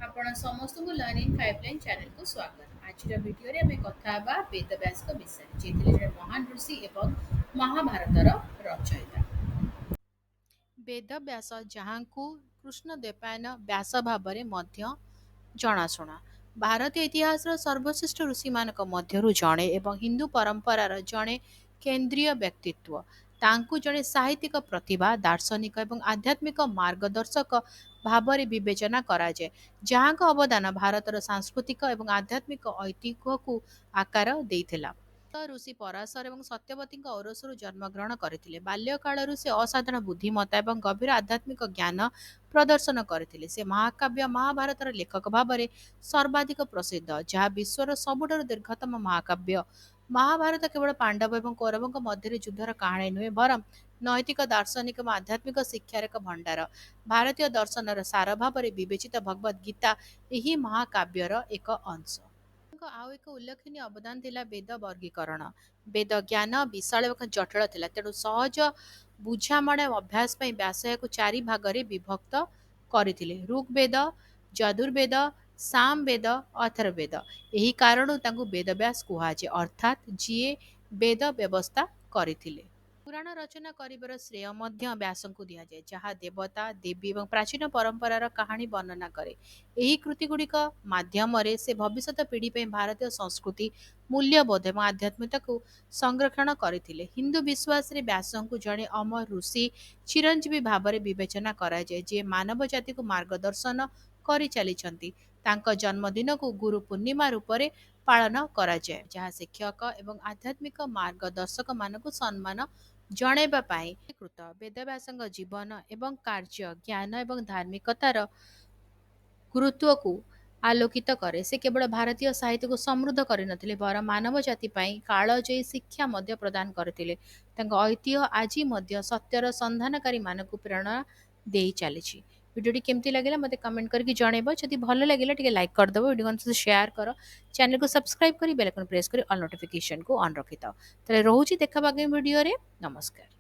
आपण ସମସ୍ତଙ୍କୁ learning pipeline ଚ୍ୟାନେଲକୁ ସ୍ୱାଗତ। ଆଜିର ଭିଡ଼ିଓରେ ଆମେ କଥା ହେବା ବେଦବ୍ୟାସଙ୍କ ବିଷୟରେ, ଯିଏ ଥିଲେ ଜଣେ ମହାନ ଋଷି ଏବଂ ମହାଭାରତର ରଚୟିତା। ବେଦବ୍ୟାସ, ଯାହାଙ୍କୁ କୃଷ୍ଣଦ୍ୱୈପାୟନ ବ୍ୟାସ ଭାବରେ ମଧ୍ୟ ଜଣାଶୁଣା, ଭାରତୀୟ ଇତିହାସର ସର୍ବଶ୍ରେଷ୍ଠ ଋଷିମାନଙ୍କ ମଧ୍ୟରୁ ଜଣେ ଏବଂ ହିନ୍ଦୁ ପରମ୍ପରାର ଜଣେ କେନ୍ଦ୍ରୀୟ ବ୍ୟକ୍ତିତ୍ୱ। ତାଙ୍କୁ ଜଣେ ସାହିତ୍ୟିକ ପ୍ରତିଭା, ଦାର୍ଶନିକ ଏବଂ ଆଧ୍ୟାତ୍ମିକ ମାର୍ଗଦର୍ଶକ ଭାବରେ ବିବେଚନା କରାଯାଏ, ଯାହାଙ୍କ ଅବଦାନ ଭାରତର ସାଂସ୍କୃତିକ ଏବଂ ଆଧ୍ୟାତ୍ମିକ ଐତିହ୍ୟକୁ ଆକାର ଦେଇଥିଲା। ଋଷି ପରାଶର ଏବଂ ସତ୍ୟବତୀଙ୍କ ଔରସରୁ ଜନ୍ମଗ୍ରହଣ କରିଥିଲେ। ବାଲ୍ୟକାଳରୁ ସେ ଅସାଧାରଣ ବୁଦ୍ଧିମତ୍ତା ଏବଂ ଗଭୀର ଆଧ୍ୟାତ୍ମିକ ଜ୍ଞାନ ପ୍ରଦର୍ଶନ କରିଥିଲେ। ସେ ମହାକାବ୍ୟ ମହାଭାରତର ଲେଖକ ଭାବରେ ସର୍ବାଧିକ ପ୍ରସିଦ୍ଧ, ଯାହା ବିଶ୍ୱର ସବୁଠାରୁ ଦୀର୍ଘତମ ମହାକାବ୍ୟ। ମହାଭାରତ କେବଳ ପାଣ୍ଡବ ଏବଂ କୌରବଙ୍କ ମଧ୍ୟରେ ଯୁଦ୍ଧର କାହାଣୀ ନୁହେଁ, ବରଂ ନୈତିକ, ଦାର୍ଶନିକ ଏବଂ ଆଧ୍ୟାତ୍ମିକ ଶିକ୍ଷାର ଏକ ଭଣ୍ଡାର। ଭାରତୀୟ ଦର୍ଶନର ସାର ଭାବରେ ବିବେଚିତ ଭଗବଦ୍ ଗୀତା ଏହି ମହାକାବ୍ୟର ଏକ ଅଂଶ। ଆଉ ଏକ ଉଲ୍ଲେଖନୀୟ ଅବଦାନ ଥିଲା ବେଦ ବର୍ଗୀକରଣ। ବେଦ ଜ୍ଞାନ ବିଶାଳ ଏବଂ ଜଟିଳ ଥିଲା, ତେଣୁ ସହଜ ବୁଝାମଣା ଓ ଅଭ୍ୟାସ ପାଇଁ ବ୍ୟାସ ଏହାକୁ 4 ଭାଗରେ ବିଭକ୍ତ କରିଥିଲେ: ଋଗ୍ବେଦ, ଯଜୁର୍ବେଦ, ସାମବେଦ, ଅଥର୍ବବେଦ। ଏହି କାରଣରୁ ତାଙ୍କୁ ବେଦବ୍ୟାସ କୁହାଯାଏ, ଅର୍ଥାତ୍ ଯିଏ ବେଦ ବ୍ୟବସ୍ଥା କରିଥିଲେ। ପୁରାଣ ରଚନା କରିବାର ଶ୍ରେୟ ମଧ୍ୟ ବ୍ୟାସଙ୍କୁ ଦିଆଯାଏ, ଯାହା ଦେବତା, ଦେବୀ ଏବଂ ପ୍ରାଚୀନ ପରମ୍ପରାର କାହାଣୀ ବର୍ଣ୍ଣନା କରେ। ଏହି କୃତିଗୁଡ଼ିକ ମାଧ୍ୟମରେ ସେ ଭବିଷ୍ୟତ ପିଢ଼ି ପାଇଁ ଭାରତୀୟ ସଂସ୍କୃତି, ମୂଲ୍ୟବୋଧ ଏବଂ ଆଧ୍ୟାତ୍ମିକତାକୁ ସଂରକ୍ଷଣ କରିଥିଲେ। ହିନ୍ଦୁ ବିଶ୍ୱାସରେ ବ୍ୟାସଙ୍କୁ ଜଣେ ଅମର ଋଷି, ଚିରଞ୍ଜୀବୀ ଭାବରେ ବିବେଚନା କରାଯାଏ, ଯିଏ ମାନବ ଜାତିକୁ ମାର୍ଗଦର୍ଶନ କରିଚାଲିଛନ୍ତି। ତାଙ୍କ ଜନ୍ମଦିନକୁ ଗୁରୁ ପୂର୍ଣ୍ଣିମା ରୂପରେ ପାଳନ କରାଯାଏ, ଯାହା ଶିକ୍ଷକ ଏବଂ ଆଧ୍ୟାତ୍ମିକ ମାର୍ଗଦର୍ଶକମାନଙ୍କୁ ସମ୍ମାନ ଜଣାଇବା ପାଇଁ କୃତ। ବେଦବ୍ୟାସଙ୍କ ଜୀବନ ଏବଂ କାର୍ଯ୍ୟ ଜ୍ଞାନ ଏବଂ ଧାର୍ମିକତାର ଗୁରୁତ୍ୱକୁ ଆଲୋକିତ କରେ। ସେ କେବଳ ଭାରତୀୟ ସାହିତ୍ୟକୁ ସମୃଦ୍ଧ କରିନଥିଲେ, ବରଂ ମାନବ ଜାତି ପାଇଁ କାଳଜୟୀ ଶିକ୍ଷା ମଧ୍ୟ ପ୍ରଦାନ କରିଥିଲେ। ତାଙ୍କ ଐତିହ୍ୟ ଆଜି ମଧ୍ୟ ସତ୍ୟର ସନ୍ଧାନକାରୀମାନଙ୍କୁ ପ୍ରେରଣା ଦେଇ ଚାଲିଛି। ଭିଡ଼ିଓଟି କେମିତି ଲାଗିଲା ମୋତେ କମେଣ୍ଟ କରିକି ଜଣାଇବ। ଯଦି ଭଲ ଲାଗିଲା ଟିକେ ଲାଇକ୍ କରିଦେବ, ଭିଡ଼ିଓକୁ ସେୟାର କର, ଚ୍ୟାନେଲକୁ ସବସ୍କ୍ରାଇବ୍ କରି ବେଲ୍ ଆଇକନ୍ ପ୍ରେସ୍ କରି ଅଲ୍ ନୋଟିଫିକେସନକୁ ଅନ୍ ରଖିଥାଅ। ତାହେଲେ ରହୁଛି, ଦେଖା ଆଗାମୀ ଭିଡ଼ିଓରେ। ନମସ୍କାର।